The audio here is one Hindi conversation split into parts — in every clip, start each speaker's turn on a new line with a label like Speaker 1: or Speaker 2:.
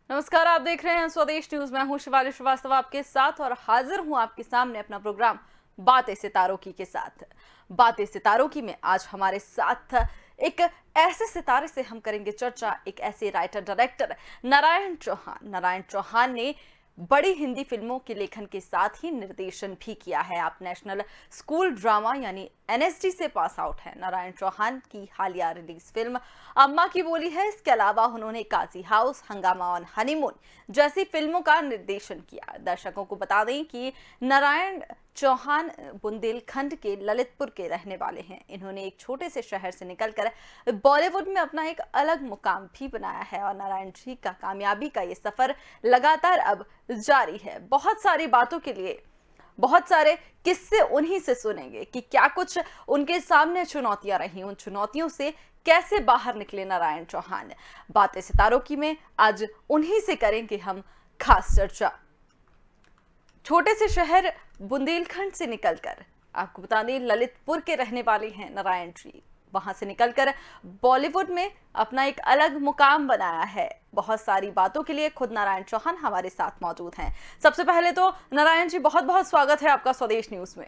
Speaker 1: नमस्कार, आप देख रहे हैं स्वदेश न्यूज। मैं हूं शिवाली श्रीवास्तव आपके साथ और हाजिर हूं आपके सामने अपना प्रोग्राम बातें सितारों की के साथ। बातें सितारों की में आज हमारे साथ एक ऐसे सितारे से हम करेंगे चर्चा, एक ऐसे राइटर डायरेक्टर नारायण चौहान ने बड़ी हिंदी फिल्मों के लेखन के साथ ही निर्देशन भी किया है। आप नेशनल स्कूल ड्रामा यानी एनएसडी से पास आउट है। नारायण चौहान की हालिया रिलीज फिल्म अम्मा की बोली है। इसके अलावा उन्होंने काजी हाउस, हंगामा ऑन हनीमून जैसी फिल्मों का निर्देशन किया। दर्शकों को बता दें कि नारायण चौहान बुंदेलखंड के ललितपुर के रहने वाले हैं। इन्होंने एक छोटे से शहर से निकलकर बॉलीवुड में अपना एक अलग मुकाम भी बनाया है और नारायण जी का कामयाबी का ये सफर लगातार अब जारी है। बहुत सारी बातों के लिए बहुत सारे किस्से उन्हीं से सुनेंगे कि क्या कुछ उनके सामने चुनौतियां रही, उन चुनौतियों से कैसे बाहर निकले नारायण चौहान। बातें सितारों की में आज उन्हीं से करेंगे हम खास चर्चा। छोटे से शहर बुंदेलखंड से निकलकर, आपको बता दें, ललितपुर के रहने वाले हैं नारायण जी। वहां से निकलकर बॉलीवुड में अपना एक अलग मुकाम बनाया है। बहुत सारी बातों के लिए खुद नारायण चौहान हमारे साथ मौजूद हैं। सबसे पहले तो नारायण जी, बहुत बहुत स्वागत है आपका स्वदेश न्यूज में।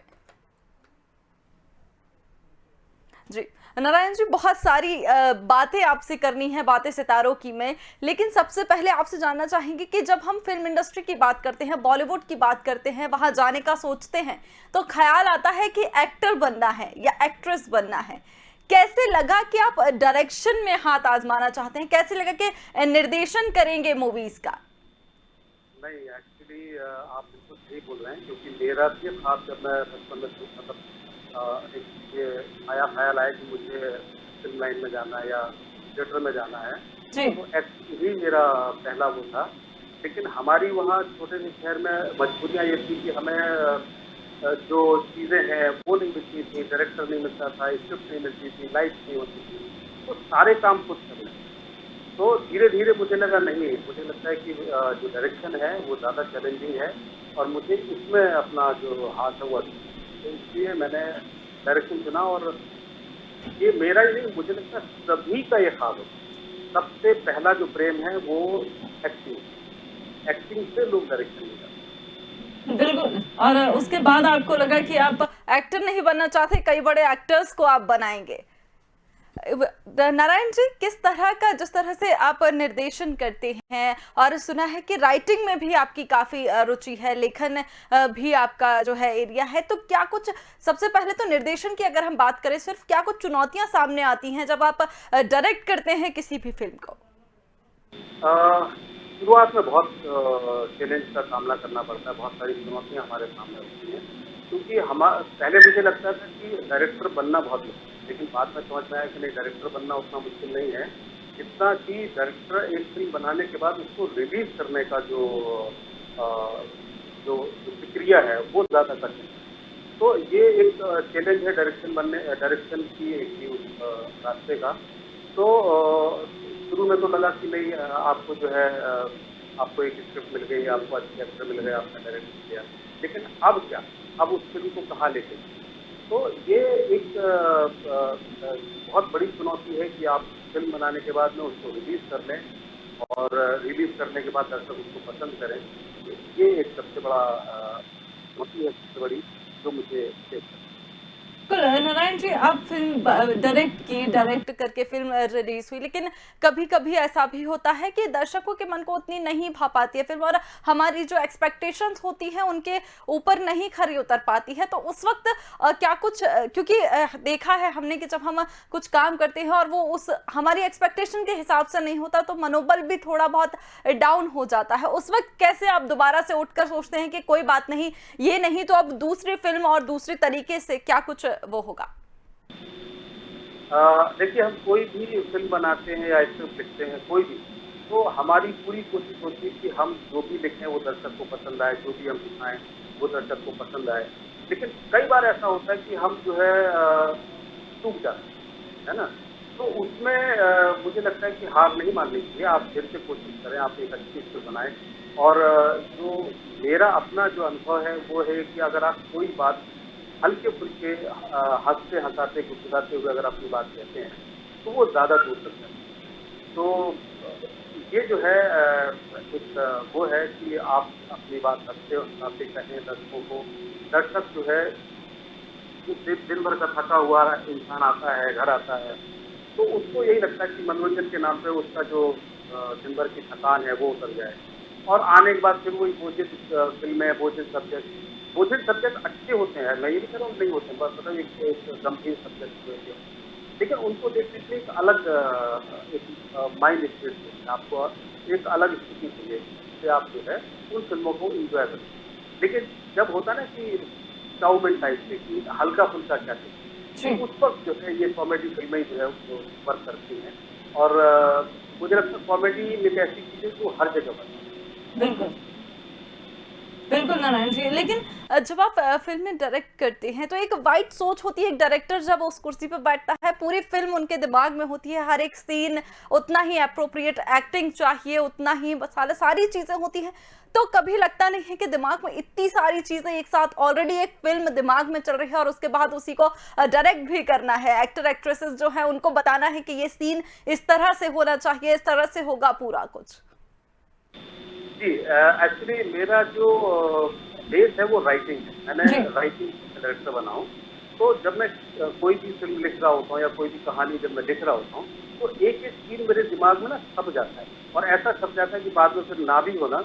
Speaker 1: जी नारायण जी, बहुत सारी बातें आपसे करनी है, बातें सितारों की में। लेकिन सबसे पहले आपसे जानना चाहेंगे कि जब हम फिल्म इंडस्ट्री की बात करते हैं, बॉलीवुड की बात करते हैं, वहां जाने का सोचते हैं तो ख्याल आता है कि एक्टर बनना है या एक्ट्रेस बनना है। कैसे लगा कि आप डायरेक्शन में हाथ आजमाना चाहते हैं? कैसे लगा कि निर्देशन करेंगे मूवीज का?
Speaker 2: नहीं, एक्चुअली आप बिल्कुल सही बोल रहे हैं, क्योंकि मेरा भी ख्वाब जब मैं बचपन में मतलब एक ये ख्याल आया कि मुझे फिल्म लाइन में जाना है या थिएटर में जाना है,
Speaker 1: जी।
Speaker 2: तो एक्चुअली मेरा पहला वो था। लेकिन हमारी वहाँ छोटे से शहर में मजबूरियाँ ये थी कि हमें जो चीज़ें हैं वो नहीं मिलती थी, डायरेक्टर नहीं मिलता था, स्क्रिप्ट नहीं मिलती थी, लाइट्स नहीं होती थी, तो सारे काम खुद करने। तो धीरे-धीरे मुझे लगा नहीं, मुझे लगता है कि जो डायरेक्शन है वो ज़्यादा चैलेंजिंग है और मुझे इसमें अपना जो हाथ है वो तो इसलिए मैंने डायरेक्शन चुना। और ये मेरा ही नहीं, मुझे लगता है सभी का ये ख्वाब है। सबसे पहला जो प्रेम है वो एक्टिंग, एक्टिंग से लोग डायरेक्शन में जाते
Speaker 1: बिल्कुल। और उसके बाद आपको लगा कि आप एक्टर नहीं बनना चाहते, कई बड़े एक्टर्स को आप बनाएंगे। नारायण जी, किस तरह का, जिस तरह से आप निर्देशन करते हैं और सुना है कि राइटिंग में भी आपकी काफी रुचि है, लेखन भी आपका जो है एरिया है, तो क्या कुछ, सबसे पहले तो निर्देशन की अगर हम बात करें सिर्फ, क्या कुछ चुनौतियां सामने आती हैं जब आप डायरेक्ट करते हैं किसी भी फिल्म को?
Speaker 2: शुरुआत में बहुत चैलेंज का सामना करना पड़ता है, बहुत सारी चुनौतियाँ हमारे सामने होती हैं, क्योंकि पहले मुझे लगता था कि डायरेक्टर बनना बहुत मुश्किल है, लेकिन बाद में समझ में आया कि नहीं, डायरेक्टर बनना उतना मुश्किल नहीं है जितना कि डायरेक्टर एक फिल्म बनाने के बाद उसको रिलीज करने का अ, जो जो प्रक्रिया है वो ज़्यादा कठिन है। तो ये एक चैलेंज है डायरेक्शन की एक उस रास्ते का। तो शुरू में तो लगा कि नहीं, आपको जो है आपको एक स्क्रिप्ट मिल गई, आपको अच्छे एक्टर मिल गए, आपने डायरेक्ट किया। लेकिन अब क्या? अब उस फिल्म को कहाँ लेके जाएं? तो ये एक बहुत बड़ी चुनौती है कि आप फिल्म बनाने के बाद में उसको रिलीज़ कर लें और रिलीज़ करने के बाद दर्शक उसको पसंद करें। ये एक सबसे बड़ा चुनौती है, सबसे बड़ी, जो मुझे फेस करनी है।
Speaker 1: बिल्कुल नारायण जी, आप फिल्म डायरेक्ट करके फिल्म रिलीज हुई, लेकिन कभी कभी ऐसा भी होता है कि दर्शकों के मन को उतनी नहीं भा पाती है फिल्म और हमारी जो एक्सपेक्टेशंस होती हैं उनके ऊपर नहीं खरी उतर पाती है। तो उस वक्त क्या कुछ, क्योंकि देखा है हमने कि जब हम कुछ काम करते हैं और वो उस हमारी एक्सपेक्टेशन के हिसाब से नहीं होता तो मनोबल भी थोड़ा बहुत डाउन हो जाता है। उस वक्त कैसे आप दोबारा से उठकर सोचते हैं कि कोई बात नहीं, ये नहीं तो अब दूसरी फिल्म और दूसरे तरीके से क्या कुछ वो होगा?
Speaker 2: देखिए, हम कोई भी फ़िल्म बनाते हैं या स्क्रिप्ट लिखते हैं, कोई भी, तो हमारी पूरी कोशिश होती है कि हम जो भी लिखें वो दर्शक को पसंद आए, जो भी हम दिखाएँ वो दर्शक को पसंद आए। लेकिन कई बार ऐसा होता है कि हम जो है चूक जाते हैं, है ना? तो उसमें मुझे लगता है कि हार नहीं माननी चाहिए, आप फिर से कोशिश करें, आप एक अच्छी स्क्रिप्ट बनाएँ। और जो मेरा अपना जो अनुभव है वो है कि अगर आप कोई बात हल्के-फुल्के हँसते-हँसाते, गुदगुदाते हुए अगर अपनी बात कहते हैं, तो वो ज़्यादा दूर तक जाती है। तो ये जो है एक वो है कि आप अपनी बात रखते हो, आपसे कहें दर्शकों को, दर्शक जो है दिन भर का थका हुआ इंसान आता है, घर आता है, तो उसको यही लगता है कि मनोरंजन के नाम पे उसका जो दिन भर की थकान है वो उतर जाए। और आने के बाद फिर वही बोझिल फ़िल्में, बोझिल सब्जेक्ट अच्छे होते हैं, मैं ये नहीं कह रहा हूँ नहीं होते हैं, बस मतलब एक गंभीर सब्जेक्ट जो है, लेकिन उनको देखने के लिए एक अलग माइंड स्पेस चाहिए, आपको एक अलग स्थिति चाहिए, जिससे आप जो है उन फ़िल्मों को एन्जॉय करें। लेकिन जब होता है ना कि चाउमीन टाइप से कि हल्का-फुल्का क्या चाहिए,
Speaker 1: जी।
Speaker 2: तो उस वक़्त जो है ये कॉमेडी फ़िल्में जो है वो वर्क करती हैं और मुझे लगता है कॉमेडी एक ऐसी चीज़ है जो हर जगह बनती है।
Speaker 1: बिल्कुल। बिल्कुल नारायण जी, लेकिन जब आप फ़िल्में डायरेक्ट करते हैं, तो एक वाइड सोच होती है, एक डायरेक्टर जब उस कुर्सी पे बैठता है, पूरी फ़िल्म उनके दिमाग में होती है, हर एक सीन उतना ही एप्रोप्रिएट एक्टिंग चाहिए, उतना ही मसाला सारी चीज़ें होती हैं। तो कभी लगता नहीं है कि दिमाग में इतनी सारी चीज़ें एक साथ ऑलरेडी एक फ़िल्म दिमाग में चल रही है और उसके बाद उसी को डायरेक्ट भी करना है, एक्टर एक्ट्रेसेस जो हैं उनको बताना है कि ये सीन इस तरह से होना चाहिए, इस तरह से होगा पूरा कुछ?
Speaker 2: जी एक्चुअली मेरा जो बेस है वो राइटिंग है। मैंने
Speaker 1: जी।
Speaker 2: राइटिंग डायरेक्टर बना हूँ। तो जब मैं कोई भी फ़िल्म लिख रहा होता हूँ या कोई भी कहानी जब मैं लिख रहा होता हूँ, तो एक-एक सीन मेरे दिमाग में ना छप जाता है और ऐसा छप जाता है कि बाद में फिर ना भी हो ना,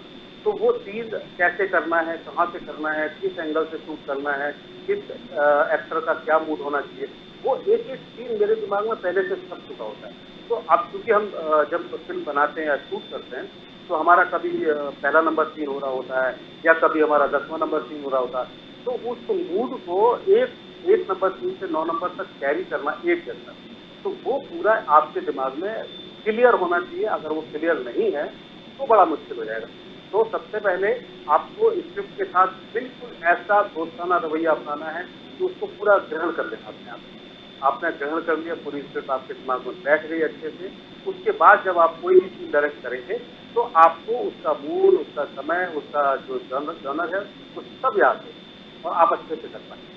Speaker 2: तो वो सीन कैसे करना है, कहाँ से करना है, किस एंगल से शूट करना है, किस एक्टर का क्या मूड होना चाहिए, वो एक-एक सीन मेरे दिमाग में पहले से छप चुका होता है। तो अब चूँकि हम जब फ़िल्म बनाते हैं या शूट करते हैं, तो हमारा कभी पहला नंबर सीन हो रहा होता है या कभी हमारा 10वां नंबर सीन हो रहा होता है। तो उस मूड को एक 1 नंबर सीन से 9 नंबर तक कैरी करना एक जैसा। तो वो पूरा आपके दिमाग में क्लियर होना चाहिए, अगर वो क्लियर नहीं है, तो बड़ा मुश्किल हो जाएगा। तो सबसे पहले आपको स्क्रिप्ट के साथ बिल्कुल ऐसा दोस्ताना रवैया अपनाना है कि उसको पूरा ग्रहण कर लेना अपने आप में। आपने ग्रहण कर लिया, पूरी स्क्रिप्ट आपके दिमाग में बैठ गई अच्छे से, उसके बाद जब आप कोई भी चीज़ डायरेक्ट करेंगे, तो आपको उसका मूड, उसका समय, उसका जो जॉनर है, वो सब याद है और आप अच्छे से कर पाएँगे।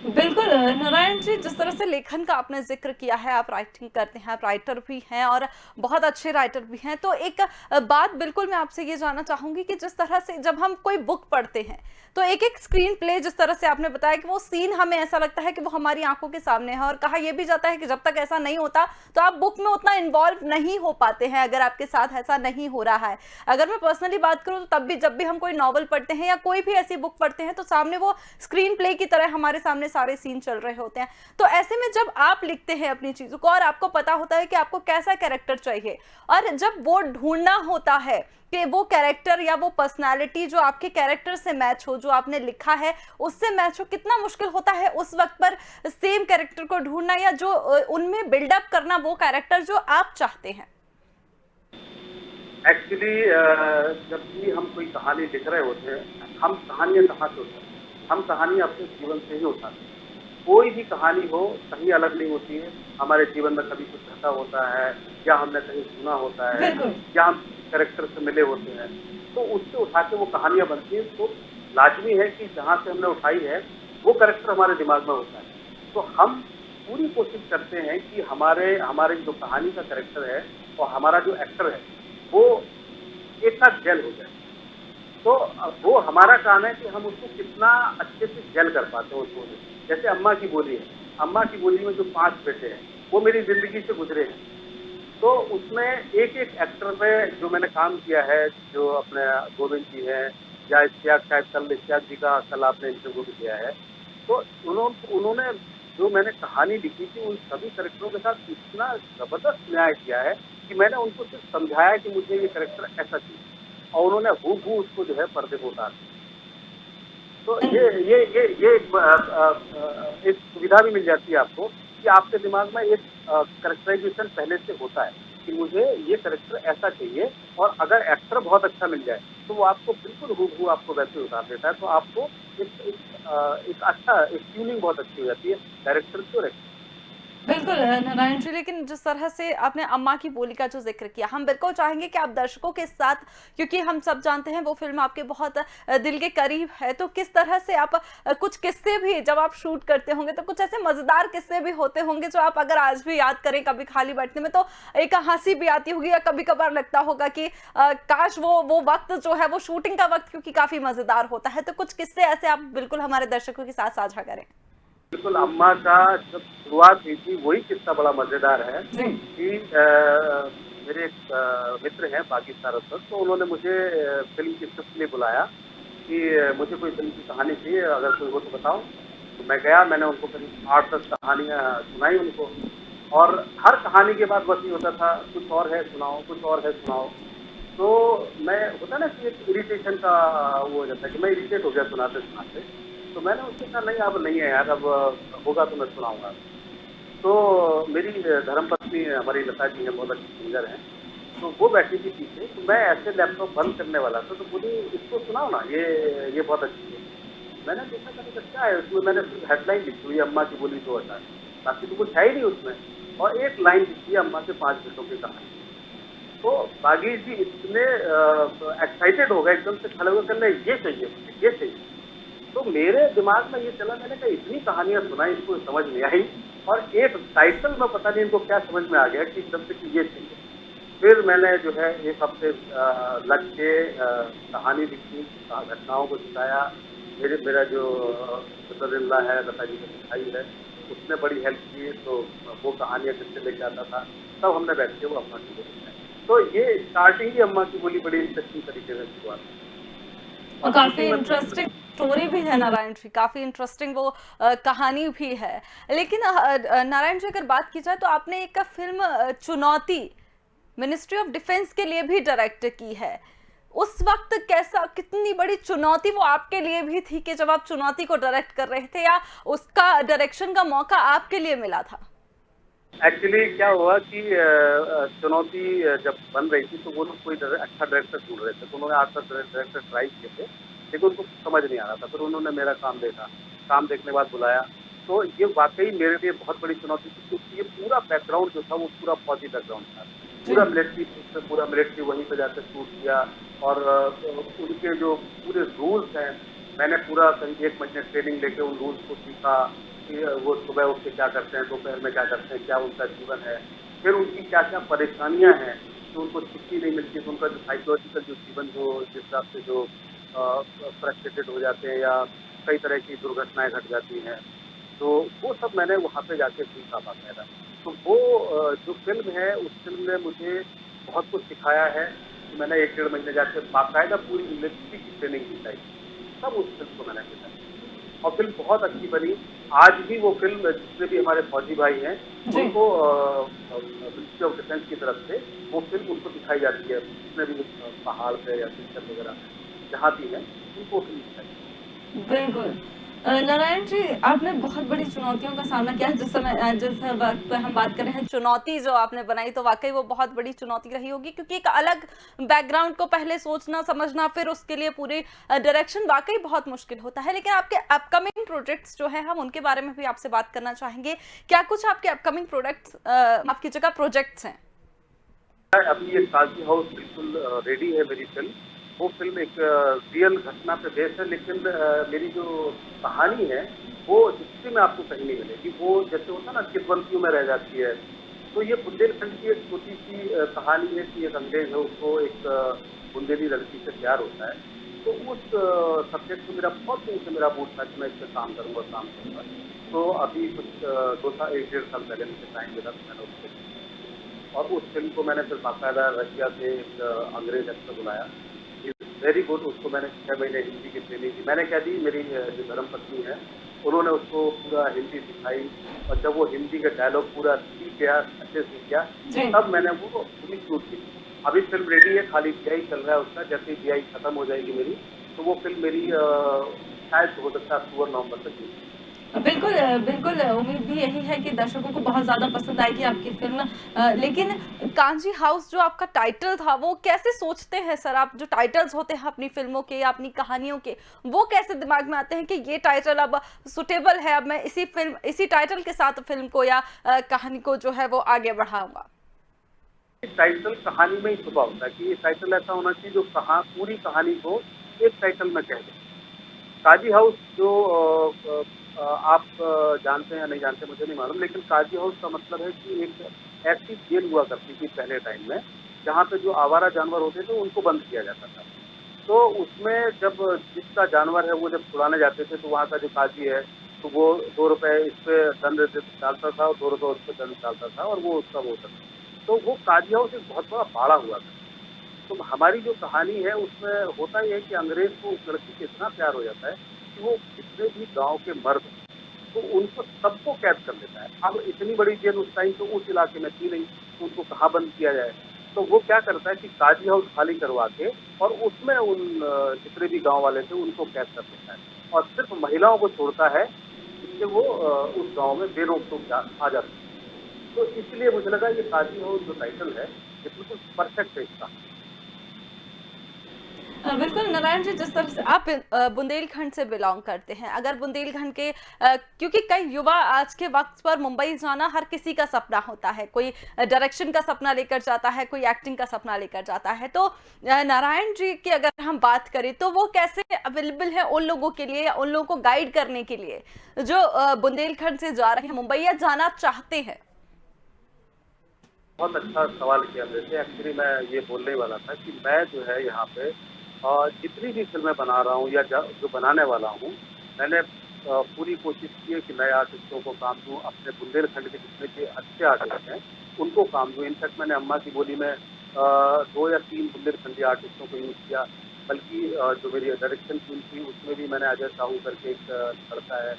Speaker 1: बिल्कुल नारायण जी, जिस तरह से लेखन का आपने ज़िक्र किया है, आप राइटिंग करते हैं, आप राइटर भी हैं और बहुत अच्छे राइटर भी हैं। तो एक बात बिल्कुल मैं आपसे ये जानना चाहूँगी कि जिस तरह से जब हम कोई बुक पढ़ते हैं, तो एक-एक स्क्रीन प्ले जिस तरह से आपने बताया कि वो सीन हमें ऐसा लगता है कि वो हमारी आँखों के सामने है और कहा ये भी जाता है कि जब तक ऐसा नहीं होता, तो आप बुक में उतना इन्वॉल्व नहीं हो पाते हैं, अगर आपके साथ ऐसा नहीं हो रहा है। अगर मैं पर्सनली बात करूँ तो तब भी जब भी हम कोई नॉवल पढ़ते हैं या कोई भी ऐसी बुक पढ़ते हैं, तो सामने वो स्क्रीन प्ले की तरह हमारे सामने सारे सीन चल रहे होते हैं। तो ऐसे में जब आप लिखते हैं अपनी चीज़ों को और आपको पता होता है कि आपको कैसा कैरेक्टर चाहिए और जब वो ढूँढना होता है कि वो कैरेक्टर या वो पर्सनैलिटी जो आपके कैरेक्टर से मैच हो, जो आपने लिखा है उससे मैच हो, कितना मुश्किल होता है उस वक़्त पर सेम कैरेक्टर को ढूँढना या जो उनमें बिल्डअप करना वो कैरेक्टर जो आप चाहते हैं?
Speaker 2: एक्चुअली जब भी हम कोई कहानी लिख रहे होते हैं, हम कहानियाँ कहाँ से उठाते हैं? हम कहानियाँ अपने जीवन से ही उठाते हैं। कोई भी कहानी हो, कहीं अलग नहीं होती है। हमारे जीवन में कभी कुछ घटा होता है या हमने कहीं सुना होता है
Speaker 1: बिल्कुल।
Speaker 2: या हम कैरेक्टर से मिले होते हैं, तो उससे उठा के वो कहानियाँ बनती हैं। तो लाज़मी है कि जहाँ से हमने उठाई है, वो कैरेक्टर हमारे दिमाग में होता है। तो हम पूरी कोशिश करते हैं कि हमारे हमारे जो कहानी का कैरेक्टर है और हमारा जो एक्टर है, वो एक साथ जेल हो जाए। तो वो हमारा काम है कि हम उसको कितना अच्छे से जेल कर पाते हैं उस बोली। जैसे अम्मा की बोली है, अम्मा की बोली में जो 5 बेटे हैं, वो मेरी ज़िंदगी से गुज़रे हैं। तो उसमें एक-एक एक्टर में जो मैंने काम किया है, जो अपने गोविंद जी हैं या इश्तियाक शायद कल इश्तियाक जी का कल आपने इंटरव्यू भी किया है। तो उन्होंने जो मैंने कहानी लिखी थी, उन सभी कैरेक्टरों के साथ इतना ज़बरदस्त न्याय किया है कि मैंने उनको सिर्फ़ समझाया कि मुझे ये कैरेक्टर ऐसा चाहिए और उन्होंने हूबहू उसको जो है पर्दे पे उतार दिया। तो एक सुविधा भी मिल जाती है आपको कि आपके दिमाग में एक कैरेक्टराइज़ेशन पहले से होता है कि मुझे ये कैरेक्टर ऐसा चाहिए और अगर एक्टर बहुत अच्छा मिल जाए, तो वो आपको बिल्कुल हूबहू आपको वैसे ही उतार देता है। तो आपको एक अच्छा एक ट्यूनिंग बहुत अच्छी हो जाती है डायरेक्टर की और एक्टर की।
Speaker 1: बिल्कुल नारायण जी, लेकिन जिस तरह से आपने अम्मा की बोली का जो जिक्र किया, हम बिल्कुल चाहेंगे कि आप दर्शकों के साथ, क्योंकि हम सब जानते हैं वो फिल्म आपके बहुत दिल के करीब है, तो किस तरह से आप कुछ किस्से भी जब आप शूट करते होंगे तो कुछ ऐसे मजेदार किस्से भी होते होंगे जो आप अगर आज भी याद करें कभी खाली बैठने में तो एक हंसी भी आती होगी, या कभी कभार लगता होगा कि काश वो वक्त जो है वो शूटिंग का वक्त क्योंकि काफी मजेदार होता है, तो कुछ किस्से ऐसे आप बिल्कुल हमारे दर्शकों के साथ साझा करें।
Speaker 2: बिल्कुल, अम्मा का जब शुरुआत हुई थी वही किस्सा बड़ा मज़ेदार है
Speaker 1: जी।
Speaker 2: कि मेरे एक मित्र हैं बाकी सारस्वत, तो उन्होंने मुझे फ़िल्म की स्क्रिप्ट के लिए बुलाया कि मुझे कोई फ़िल्म की कहानी चाहिए, अगर कोई हो तो बताओ। तो मैं गया, मैंने उनको करीब 8-10 कहानियाँ सुनाई उनको, और हर कहानी के बाद बस ये होता था, कुछ और है सुनाओ, कुछ और है सुनाओ। तो मैं होता है ना कि एक इरिटेशन का वो हो जाता है कि मैं इरिटेट हो गया सुनाते-सुनाते। तो मैंने उससे कहा नहीं अब नहीं है यार, अब होगा तो मैं सुनाऊँगा। तो मेरी धर्मपत्नी हमारी लता जी हैं, बहुत अच्छी सिंगर हैं, तो वो बैठी थी पीछे, तो मैं ऐसे लैपटॉप बंद करने वाला था, तो बोली इसको सुनाओ ना, ये बहुत अच्छी है। मैंने देखा, मैंने कहा क्या है उसमें, मैंने सिर्फ हेडलाइन लिखी हुई है अम्मा की बोली 2000, बाकी तो कुछ है ही नहीं उसमें, और एक लाइन लिखी है अम्मा के 5 बेटों की कहानी। तो बागी जी इतने एक्साइटेड हो गए, एकदम से खड़े होकर कहने ये चाहिए मुझे, ये चाहिए। तो मेरे दिमाग में ये चला, मैंने कहा इतनी कहानियाँ सुनाई, इसको समझ नहीं आई, और एक टाइटल में पता नहीं इनको क्या समझ में आ गया कि एकदम से कि ये चाहिए। फिर मैंने जो है 1 हफ्ते लग के कहानी लिखी, घटनाओं को दिखाया। मेरा जो ब्रदर-इन-लॉ है, लता जी का भाई है, उसने बड़ी हेल्प की, तो वो कहानियाँ किससे लेके आता था, तब हमने बैठ के वो अम्मा की बोली बनाई। तो ये स्टार्टिंग ही अम्मा की बोली बड़ी इंटरेस्टिंग तरीके से शुरुआत हुई,
Speaker 1: और
Speaker 2: और
Speaker 1: काफी
Speaker 2: शूटिंग में
Speaker 1: इंटरेस्टिंग स्टोरी भी है नारायण जी, काफी इंटरेस्टिंग वो कहानी भी है। लेकिन नारायण जी अगर बात की जाए तो आपने एक फिल्म चुनौती मिनिस्ट्री ऑफ डिफेंस के लिए भी डायरेक्ट की है। उस वक्त कैसा, कितनी बड़ी चुनौती वो आपके लिए भी थी कि जब आप चुनौती को डायरेक्ट कर रहे थे, या उसका डायरेक्शन का मौका आपके लिए मिला था?
Speaker 2: एक्चुअली क्या हुआ कि चुनौती जब बन रही थी, तो वो लोग कोई अच्छा डायरेक्टर ढूंढ रहे थे, तो उन्होंने 8-10 डायरेक्टर ट्राई किए थे, लेकिन उनको समझ नहीं आ रहा था। फिर उन्होंने मेरा काम देखा, काम देखने के बाद बुलाया। तो ये वाकई मेरे लिए बहुत बड़ी चुनौती थी, क्योंकि ये पूरा बैकग्राउंड जो था वो पूरा फौजी बैकग्राउंड था,
Speaker 1: जी।
Speaker 2: पूरा मिलिट्री, पूरा मिलिट्री वहीं पे जाकर शूट किया, और उनके जो पूरे रूल्स हैं, मैंने पूरा करीब 1 महीने ट्रेनिंग लेके उन रूल्स को सीखा कि वो सुबह उठ के क्या करते हैं, दोपहर में क्या करते हैं, क्या उनका जीवन है, फिर उनकी क्या-क्या परेशानियाँ हैं, कि उनको छुट्टी नहीं मिलती, तो उनका जो साइकोलॉजिकल जो जीवन जो जिस हिसाब से जो फ्रस्ट्रेटेड हो जाते हैं, या कई तरह की दुर्घटनाएँ घट जाती हैं, तो वो सब मैंने वहाँ पे जाके सीखा बाकायदा। तो वो जो फ़िल्म है, उस फ़िल्म ने मुझे बहुत कुछ सिखाया है, कि मैंने 1 डेढ़ महीने जाके बाकायदा पूरी मिलिट्री की ट्रेनिंग सिखाई, तब उस फ़िल्म को मैंने देखा। और फ़िल्म बहुत अच्छी बनी। आज भी वो फ़िल्म जितने भी हमारे फौजी भाई हैं,
Speaker 1: जी।
Speaker 2: उनको मिनिस्ट्री ऑफ डिफेंस की तरफ से वो फ़िल्म उनको दिखाई जाती है। जितने भी पहाड़ पे या सिस्टम वगैरह में, जहाँ भी हैं, उनको फ़िल्म दिखाई जाती है।
Speaker 1: बिल्कुल। नारायण जी, आपने बहुत बड़ी चुनौतियों का सामना किया है। जिस वक़्त पे हम बात कर रहे हैं, चुनौती जो आपने बनाई तो वाक़ई वो बहुत बड़ी चुनौती रही होगी, क्योंकि एक अलग बैकग्राउंड को पहले सोचना, समझना, फिर उसके लिए पूरी डायरेक्शन वाक़ई बहुत मुश्किल होता है। लेकिन आपके अपकमिंग प्रोजेक्ट्स जो हैं, हम उनके बारे में भी आपसे बात करना चाहेंगे। क्या कुछ आपके अपकमिंग प्रोडक्ट्स आपकी जगह प्रोजेक्ट्स हैं?
Speaker 2: अभी ये काजी हाउस बिल्कुल रेडी है मेरी फ़िल्म। वो फ़िल्म एक रियल घटना पे बेस्ड है, लेकिन मेरी जो कहानी है, वो हिस्ट्री में आपको कहीं नहीं मिलेगी। वो जैसे होता है ना, किंवदंतियों में रह जाती है। तो ये बुंदेलखंड की एक छोटी-सी कहानी है कि एक अंग्रेज़ है, उसको एक बुंदेली लड़की से प्यार होता है। तो उस सब्जेक्ट पे मेरा बहुत दिन से मेरा मूड था कि मैं इस पे काम करूँगा, काम करूँगा। तो अभी कुछ 2 साल 1 डेढ़ साल पहले मुझे टाइम मिला, तो मैंने उसको, और उस फ़िल्म को मैंने फिर बाकायदा रशिया से एक अंग्रेज़ एक्टर बुलाया। Is very good. उसको मैंने 6 महीने हिंदी की ट्रेनिंग दी। मैंने क्या दी, मेरी जो धर्मपत्नी है, उन्होंने उसको पूरा हिंदी सिखाई, और जब वो हिंदी का डायलॉग पूरा सीख गया, अच्छे से सीख गया,
Speaker 1: जी।
Speaker 2: तब मैंने वो पूरी शूट की। अभी फ़िल्म रेडी है, खाली बीआई चल रहा है उसका। जैसे ही बीआई खत्म हो जाएगी मेरी, तो वो फ़िल्म मेरी शायद हो सकता है अक्टूबर-नवंबर तक रिलीज़।
Speaker 1: बिल्कुल बिल्कुल उम्मीद भी यही है कि दर्शकों को बहुत ज़्यादा पसंद आएगी आपकी फ़िल्म। लेकिन कांजी हाउस जो आपका टाइटल था, वो कैसे सोचते हैं सर आप? जो टाइटल्स होते हैं अपनी फ़िल्मों के या अपनी कहानियों के, वो कैसे दिमाग में आते हैं कि ये टाइटल अब सूटेबल है, अब मैं इसी टाइटल के साथ फ़िल्म को या कहानी को जो है वो आगे बढ़ाऊँगा?
Speaker 2: टाइटल कहानी में ही छुपा होता है कि ये टाइटल ऐसा होना चाहिए जो पूरी कहानी को एक टाइटल में कह दे। काजी हाउस जो आप जानते हैं या नहीं जानते मुझे नहीं मालूम, लेकिन काजी हाउस का मतलब है कि एक ऐसी जेल हुआ करती थी पहले टाइम में, जहाँ पे जो आवारा जानवर होते थे उनको बंद किया जाता था। तो उसमें जब जिसका जानवर है वो जब छुड़ाने जाते थे तो वहाँ का जो काजी है, तो वो ₹2 इस पे दंड डालता था और ₹2 उस पे दंड डालता था और वो उसका वो होता था। तो वो काजी हाउस एक बहुत बड़ा बाड़ा हुआ था। तो हमारी जो कहानी है उसमें होता ये है कि अंग्रेज को उस लड़की से इतना प्यार हो जाता है कि वो जितने भी गांव के मर्द हैं, तो उनको सबको कैद कर लेता है। अब इतनी बड़ी जेल उस टाइम तो उस इलाके में थी नहीं, तो उनको कहाँ बंद किया जाए। तो वो क्या करता है कि काजी हाउस खाली करवा के और उसमें उन जितने भी गांव वाले थे उनको कैद कर लेता है और सिर्फ महिलाओं को छोड़ता है, जिससे वो उस गांव में बेरोक टोक आ जाते हैं। तो इसलिए मुझे लगा ये काजी हाउस जो टाइटल है ये बिल्कुल परफेक्ट है इसका।
Speaker 1: बिल्कुल नारायण जी, जिस तरह से आप बुंदेलखंड से बिलोंग करते हैं, अगर बुंदेलखंड के क्योंकि कई युवा आज के वक्त पर मुंबई जाना हर किसी का सपना होता है, कोई डायरेक्शन का सपना लेकर जाता है, कोई एक्टिंग का सपना लेकर जाता है, तो नारायण जी की अगर हम बात करें तो वो कैसे अवेलेबल है उन लोगों के लिए या उन लोगों को गाइड करने के लिए जो बुंदेलखंड से जा रहे हैं मुंबई या जाना चाहते हैं?
Speaker 2: बहुत अच्छा सवाल किया मेरे से। एक्चुअली मैं ये बोलने ही वाला था कि मैं जो है यहाँ पे जितनी भी फ़िल्में बना रहा हूँ या जो बनाने वाला हूँ, मैंने पूरी कोशिश की है कि नए आर्टिस्टों को काम दूँ, अपने बुंदेलखंड के जितने भी अच्छे आर्टिस्ट हैं, उनको काम दूँ। इनफैक्ट मैंने अम्मा की बोली में 2 या 3 बुंदेलखंडी आर्टिस्टों को यूज़ किया, बल्कि जो मेरी डायरेक्शन टीम थी, उसमें भी मैंने अजय साहू करके एक लड़का है,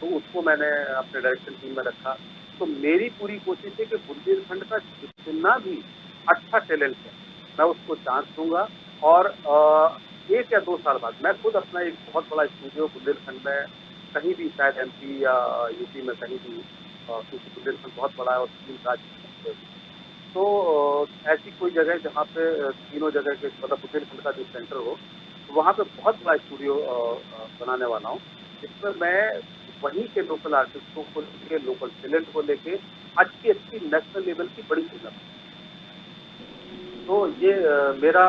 Speaker 2: तो उसको मैंने अपने डायरेक्शन टीम में रखा। तो मेरी पूरी कोशिश है कि बुंदेलखंड का जितना भी अच्छा टैलेंट है, मैं उसको चांस दूँगा और 1 या 2 साल बाद मैं खुद अपना एक बहुत बड़ा स्टूडियो बुंदेलखंड में कहीं भी शायद एमपी या यूपी में कहीं भी क्योंकि बुंदेलखंड बहुत बड़ा है और 3 राज्य हैं। तो ऐसी कोई जगह जहाँ पे तीनों जगह के मतलब बुंदेलखंड का जो सेंटर हो, तो वहाँ पे बहुत बड़ा स्टूडियो बनाने वाला हूँ, जिसमें मैं वहीं के लोकल आर्टिस्टों को लेके, लोकल टैलेंट को लेके अच्छी-अच्छी नेशनल लेवल की बड़ी फ़िल्में। तो ये मेरा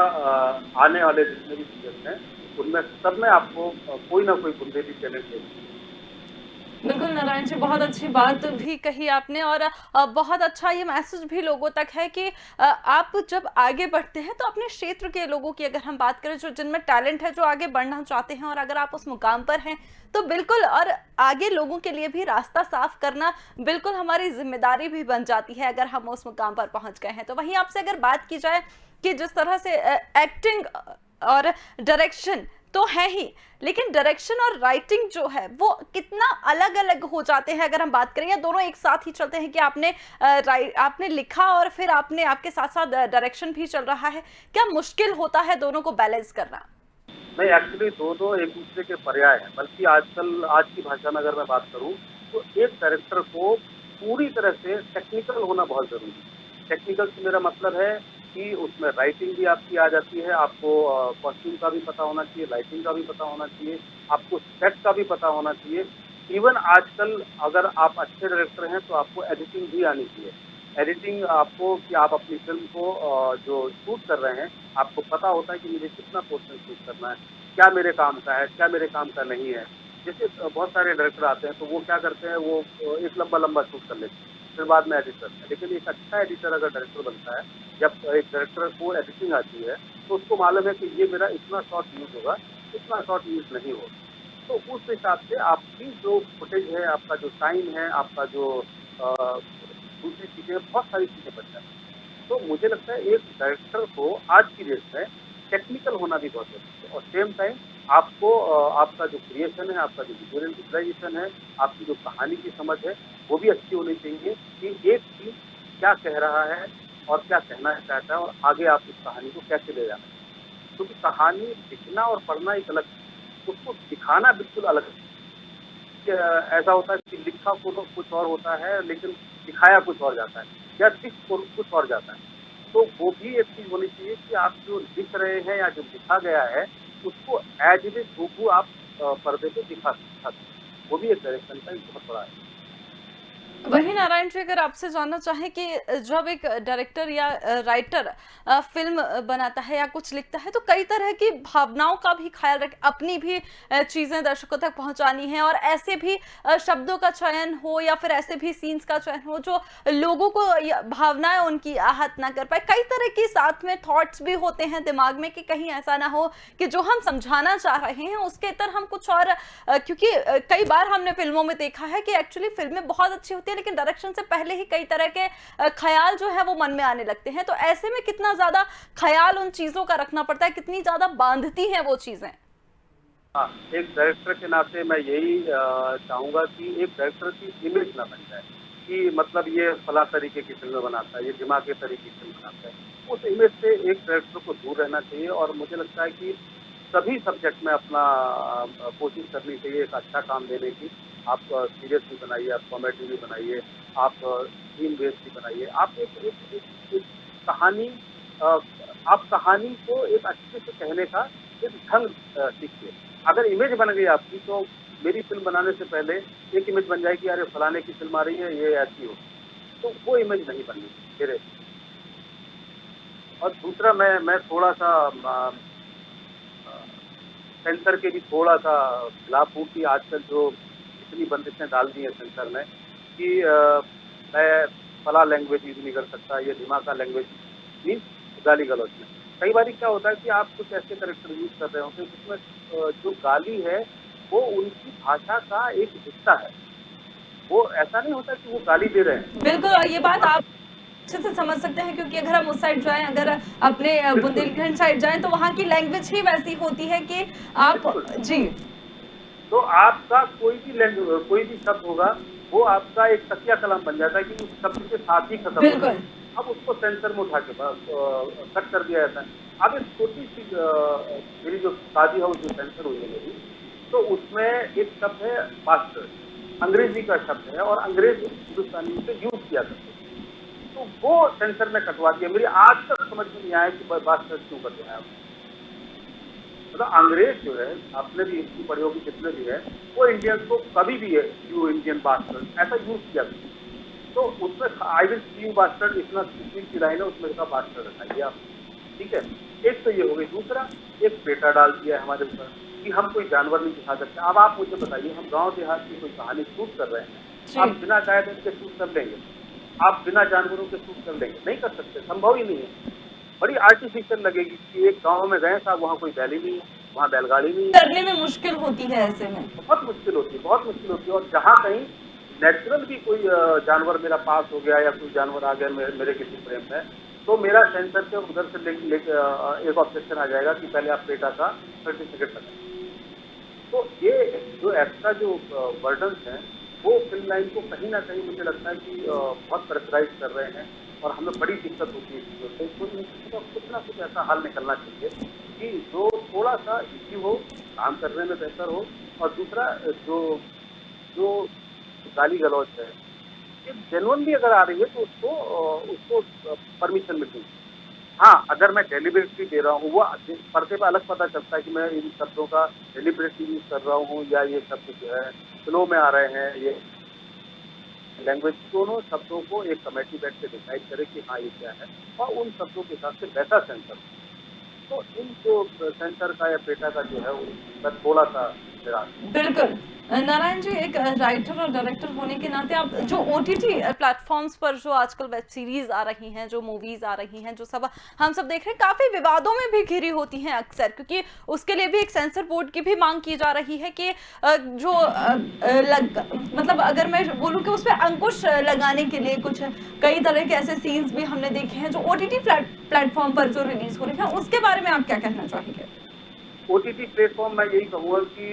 Speaker 2: आने वाले जितने भी सीज़न हैं, उनमें सब में आपको कोई ना कोई बुंदेली टैलेंट मिलेगा।
Speaker 1: बिल्कुल नारायण जी, बहुत अच्छी बात भी कही आपने और बहुत अच्छा ये मैसेज भी लोगों तक है कि आप जब आगे बढ़ते हैं तो अपने क्षेत्र के लोगों की अगर हम बात करें जो जिनमें टैलेंट है, जो आगे बढ़ना चाहते हैं और अगर आप उस मुकाम पर हैं तो बिल्कुल और आगे लोगों के लिए भी रास्ता साफ करना बिल्कुल हमारी जिम्मेदारी भी बन जाती है अगर हम उस मुकाम पर पहुंच गए हैं। तो वहीं आपसे अगर बात की जाए कि जिस तरह से एक्टिंग और डायरेक्शन तो है ही, लेकिन डायरेक्शन और राइटिंग जो है वो कितना अलग अलग हो जाते हैं अगर हम बात करें या दोनों एक साथ ही चलते हैं कि आपने लिखा और फिर आपने आपके साथ साथ डायरेक्शन भी चल रहा है, क्या मुश्किल होता है दोनों को बैलेंस करना?
Speaker 2: नहीं, एक्चुअली दोनों एक दूसरे के पर्याय हैं, बल्कि आजकल आज की भाषा में अगर मैं बात करूँ, तो एक डायरेक्टर को पूरी तरह से टेक्निकल होना बहुत ज़रूरी है। टेक्निकल से मेरा मतलब है कि उसमें राइटिंग भी आपकी आ जाती है, आपको कॉस्ट्यूम का भी पता होना चाहिए, लाइटिंग का भी पता होना चाहिए, आपको सेट का भी पता होना चाहिए। इवन आजकल अगर आप अच्छे डायरेक्टर हैं, तो आपको एडिटिंग भी आनी चाहिए। एडिटिंग आपको कि आप अपनी फ़िल्म को जो शूट कर रहे हैं, आपको पता होता है कि मुझे कितना पोर्शन शूट करना है, क्या मेरे काम का है, क्या मेरे काम का नहीं है। जैसे बहुत सारे डायरेक्टर आते हैं तो वो क्या करते हैं वो एक लंबा-लंबा शूट कर लेते हैं, फिर बाद में एडिट करते हैं। लेकिन एक अच्छा एडिटर अगर डायरेक्टर बनता है, जब एक डायरेक्टर को एडिटिंग आती है, तो उसको मालूम है कि ये मेरा इतना शॉट यूज़ होगा, इतना शॉट यूज़ नहीं होगा। तो उस हिसाब से आपकी जो फुटेज है, आपका जो टाइम है, आपका जो अ, दूसरी चीज़ें बहुत सारी चीज़ें बच जाती हैं। तो मुझे लगता है एक डायरेक्टर को आज की डेट में टेक्निकल होना भी बहुत ज़रूरी है और सेम टाइम आपको आपका जो क्रिएशन है, आपका जो विजुअलाइज़ेशन है, आपकी जो कहानी की समझ है, वो भी अच्छी होनी चाहिए कि एक चीज़ क्या कह रहा है और क्या कहना चाहता है और आगे आप उस कहानी को कैसे ले जाना है। क्योंकि कहानी लिखना और पढ़ना एक अलग चीज़ है, उसको दिखाना बिल्कुल अलग है। ऐसा होता है कि लिखा कुछ और होता है, लेकिन दिखाया कुछ और जाता है, या दिख कुछ और जाता है। तो वो भी एक चीज़ होनी चाहिए कि आप जो लिख रहे हैं या जो लिखा गया है, उसको एज़ इट इज़ हूबहू आप पर्दे पे दिखा सकते हैं। वो भी एक डायरेक्शन का एक बहुत बड़ा है।
Speaker 1: वही नारायण जी, अगर आपसे जानना चाहें कि जब एक डायरेक्टर या राइटर फिल्म बनाता है या कुछ लिखता है तो कई तरह की भावनाओं का भी ख्याल रख, अपनी भी चीजें दर्शकों तक पहुंचानी है, और ऐसे भी शब्दों का चयन हो या फिर ऐसे भी सीन्स का चयन हो जो लोगों को भावनाएं उनकी आहत ना कर पाए। कई तरह की साथ में थॉट्स भी होते हैं दिमाग में कि कहीं ऐसा ना हो कि जो हम समझाना चाह रहे हैं उसके तर हम कुछ और क्योंकि कई बार हमने फिल्मों में देखा है कि एक्चुअली फिल्में बहुत अच्छी होती है लेकिन डायरेक्शन से पहले ही कई तरह के ख्याल जो है वो मन में आने लगते हैं। तो ऐसे में कितना ज्यादा ख्याल उन चीजों का रखना पड़ता है, कितनी ज्यादा बांधती हैं वो चीजें?
Speaker 2: हाँ, एक डायरेक्टर के नाते मैं यही चाहूँगा कि एक डायरेक्टर की इमेज ना बन जाए कि मतलब ये फला तरीके की फ़िल्में बनाता है, ये दिमाग के तरीके की फ़िल्म बनाता है। उस इमेज से एक डायरेक्टर को दूर रहना चाहिए, और मुझे लगता है कि सभी सब्जेक्ट में अपना कोशिश करनी चाहिए एक अच्छा काम देने की। आप सीरियस भी बनाइए, आप कॉमेडी भी बनाइए, आप थीम बेस्ड भी बनाइए। आप एक कहानी अ, आप कहानी को एक अच्छे से कहने का एक ढंग सीखिए। अगर इमेज बन गई आपकी, तो मेरी फ़िल्म बनाने से पहले एक इमेज बन जाएगी, अरे फलाने की फ़िल्म आ रही है, ये ऐसी हो। तो वो इमेज नहीं बननी मेरे। और दूसरा मैं थोड़ा-सा सेंसर के भी थोड़ा-सा खिलाफ हूँ कि आजकल जो इतनी बंदिशें डाल दी हैं सेंसर ने कि मैं फला लैंग्वेज यूज़ नहीं कर सकता, ये दिमागा लैंग्वेज मीन्स गाली-गलौच में। कई बारी क्या होता है कि आप कुछ ऐसे कैरेक्टर यूज़ कर रहे होते हैं जिसमें जो गाली है वो उनकी भाषा का एक हिस्सा है। वो ऐसा नहीं होता कि वो गाली दे रहे हैं।
Speaker 1: बिल्कुल, और ये बात आप अच्छे से समझ सकते हैं क्योंकि अगर हम उस साइड जाएं, अगर अपने
Speaker 2: बिल्कुल,
Speaker 1: बुंदेलखंड साइड जाएं तो वहां की लैंग्वेज ही वैसी होती है कि आप
Speaker 2: बिल्कुल।
Speaker 1: जी
Speaker 2: तो आपका कोई भी शब्द होगा, वो आपका एक तकिया कलाम बन जाता है कि उस शब्द के साथ ही खत्म हो
Speaker 1: बिल्कुल।
Speaker 2: जाता है। अब उसको सेंसर में उठा के कट कर दिया जाता है। अब एक छोटी-सी मेरी जो शादी हाउस जो सेंसर हुई है मेरी, तो उसमें एक शब्द है बास्टर्ड, अंग्रेज़ी का शब्द है और अंग्रेज़ हिंदुस्तानी उसे यूज़ किया करते थे। तो वो सेंसर ने कटवा दिया। मेरी आज तक समझ में नहीं आया कि बास्टर्ड क्यों कर दिया है आपने। मतलब अंग्रेज जो है, आपने भी हिस्ट्री पढ़ी होगी जितने भी है, वो इंडियंस को कभी भी है यू इंडियन बास्टर्ड ऐसा यूज किया था। तो उसमें I will see you bastard इतनी सी लाइन है, उसमें लिखा बास्टर्ड रखाइए आप। ठीक है, एक तो ये हो गई। दूसरा, एक पेटा डाल दिया है हमारे ऊपर कि हम कोई जानवर नहीं दिखा सकते। अब आप मुझे बताइए, हम गांव देहात की कोई कहानी शूट कर रहे हैं,
Speaker 1: जी
Speaker 2: आप बिना गाइडेंस के शूट कर लेंगे? आप बिना जानवरों के शूट कर लेंगे? नहीं कर सकते, संभव ही नहीं है। बड़ी आर्टिफिशियल लगेगी कि एक गांव में गए साहब, वहाँ कोई बैल ही नहीं है, वहाँ बैलगाड़ी नहीं है।
Speaker 1: करने में मुश्किल होती है ऐसे में।
Speaker 2: बहुत मुश्किल होती है, बहुत मुश्किल होती है। और जहाँ कहीं नेचुरल भी कोई जानवर मेरा पास हो गया या कोई जानवर आ गया मेरे किसी फ्रेम में, तो मेरा सेंसर से उधर से एक ऑब्जेक्शन आ जाएगा कि पहले आप पेटा का सर्टिफिकेट लगाएं। तो ये जो एक्स्ट्रा जो बर्डन्स हैं, वो फिल्म लाइन को कहीं न कहीं मुझे लगता है कि बहुत प्रेशराइज़ कर रहे हैं, और हमें बड़ी दिक्कत होती है इस चीज़ों से। तो इन चीज़ों का कुछ ना कुछ ऐसा हल निकलना चाहिए कि जो थोड़ा-सा ईज़ी हो, काम करने में बेहतर हो। और दूसरा, जो जो गाली-गलौच है, ये जेन्युइनली अगर आ रही है तो उसको परमिशन मिलनी चाहिए। हाँ, अगर मैं डेलिबरेटली दे रहा हूँ, वो पर्दे पे अलग पता चलता है कि मैं इन शब्दों का डेलिबरेटली यूज़ कर रहा हूँ, या ये शब्द जो है फ्लो में आ रहे हैं। ये लैंग्वेज, दोनों शब्दों को एक कमेटी बैठ के डिसाइड करे कि हाँ ये क्या है, और उन शब्दों के हिसाब से वैसा सेंसर। तो इन जो सेंसर का या पेटा का जो है, वो मैं थोड़ा-सा निराश हूँ।
Speaker 1: बिल्कुल। नारायण जी, एक राइटर और डायरेक्टर होने के नाते आप जो ओटीटी प्लेटफॉर्म्स पर जो आजकल वेब सीरीज आ रही हैं, जो मूवीज आ रही हैं, जो सब हम सब देख रहे हैं, काफी विवादों में भी घिरी होती हैं अक्सर, क्योंकि उसके लिए भी एक सेंसर बोर्ड की भी मांग की जा रही है कि मतलब अगर मैं बोलूँ कि उस पर अंकुश लगाने के लिए कुछ कई तरह के ऐसे सीन्स भी हमने देखे हैं जो ओटीटी प्लेटफॉर्म पर जो रिलीज हो रहे हैं, उसके बारे में आप क्या कहना चाहेंगे?
Speaker 2: ओटीटी प्लेटफॉर्म, मैं यही कहूँगा कि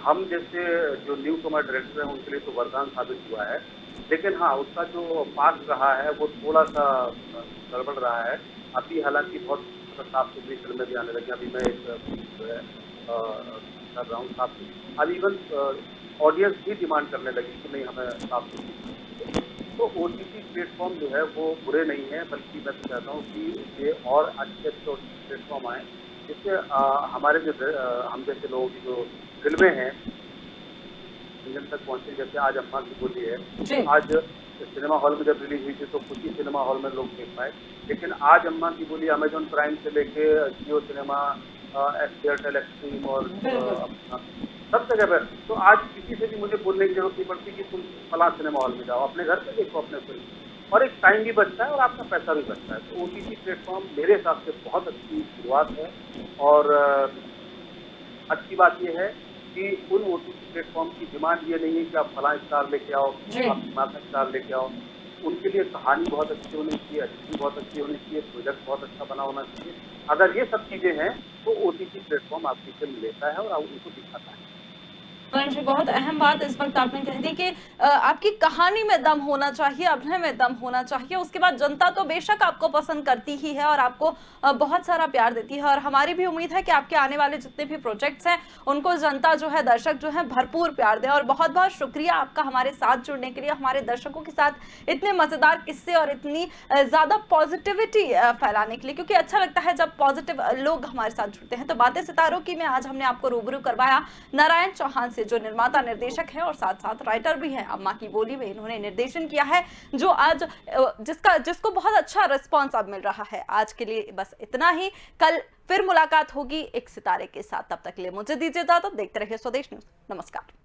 Speaker 2: हम जैसे जो न्यू कमर डायरेक्टर हैं उनके लिए तो वरदान साबित हुआ है। लेकिन हाँ, उसका जो पास्ट रहा है वो थोड़ा-सा गड़बड़ रहा है। अभी हालाँकि बहुत साफ-सुथरी फ़िल्में भी आने लगी हैं। अभी मैं एक जो है कर रहा हूँ साफ सुथरी। अब इवन ऑडियंस भी डिमांड करने लगी कि नहीं हमें साफ सुथरी। तो ओटीटी प्लेटफॉर्म जो है वो बुरे नहीं है, बल्कि मैं तो चाहता हूँ कि ये और अच्छे अच्छे ओटीटी प्लेटफॉर्म आए, जिससे हमारे जो हम जैसे लोगों की जो फिल्में हैं जन तक पहुँचे। जैसे आज अम्मा की बोली है,
Speaker 1: जी।
Speaker 2: आज सिनेमा हॉल में जब रिलीज हुई थी तो कुछ ही सिनेमा हॉल में लोग देख पाए, लेकिन आज अम्मा की बोली अमेजॉन प्राइम से लेके जियो सिनेमा, एयरटेल एक्सट्रीम और
Speaker 1: बिल्कुल।
Speaker 2: अपना सब जगह पर। तो आज किसी से भी मुझे बोलने की जरूरत नहीं पड़ती कि तुम फलां सिनेमा हॉल में जाओ, अपने घर पे देखो अपने फिल्म, और एक टाइम भी बचता है और आपका पैसा भी बचता है। तो ओटीटी प्लेटफॉर्म मेरे हिसाब से बहुत अच्छी शुरुआत है। और अच्छी बात यह है कि उन ओटीटी प्लेटफॉर्म की डिमांड ये नहीं है कि आप फलां स्टार लेके आओ,
Speaker 1: जी।
Speaker 2: आप फलां स्टार लेके आओ। उनके लिए कहानी बहुत अच्छी होनी चाहिए, एक्टिंग बहुत अच्छी होनी चाहिए, प्रोजेक्ट बहुत अच्छा बना होना चाहिए। अगर ये सब चीज़ें हैं तो ओटीटी प्लेटफॉर्म आपकी फिल्म लेता है और उनको दिखाता है।
Speaker 1: जी, बहुत अहम बात इस वक्त आपने कह दी कि आपकी कहानी में दम होना चाहिए, अभिनय में दम होना चाहिए। उसके बाद जनता तो बेशक आपको पसंद करती ही है और आपको बहुत सारा प्यार देती है, और हमारी भी उम्मीद है कि आपके आने वाले जितने भी प्रोजेक्ट्स हैं उनको जनता जो है, दर्शक जो है, भरपूर प्यार दें। और बहुत बहुत शुक्रिया आपका हमारे साथ जुड़ने के लिए, हमारे दर्शकों के साथ इतने मजेदार किस्से और इतनी ज्यादा पॉजिटिविटी फैलाने के लिए, क्योंकि अच्छा लगता है जब पॉजिटिव लोग हमारे साथ जुड़ते हैं। तो बातें सितारों की में आज हमने आपको रूबरू करवाया नारायण चौहान से, जो निर्माता निर्देशक है और साथ साथ राइटर भी है। अम्मा की बोली में इन्होंने निर्देशन किया है, जो आज जिसको बहुत अच्छा रिस्पॉन्स अब मिल रहा है। आज के लिए बस इतना ही। कल फिर मुलाकात होगी एक सितारे के साथ। तब तक के लिए मुझे दीजिए इजाजत। देखते रहिए स्वदेश न्यूज। नमस्कार।